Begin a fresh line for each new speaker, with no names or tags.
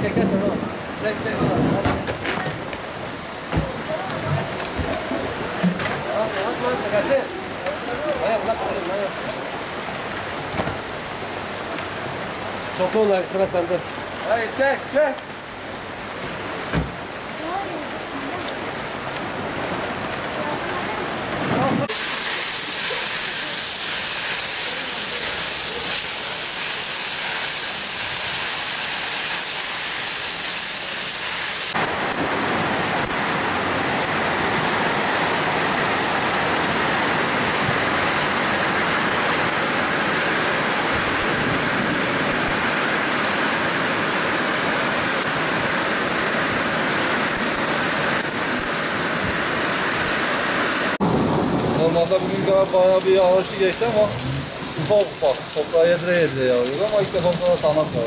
Çekersen o. Çek. Atma çekersin. Ayak bırak. Çok onlar sıra sende. Hayır çek.
Normalde bugün kadar bayağı bir yağışlı geçti ama ufak toprağa yedire yağıyor ama ilk defa sonra tanat var.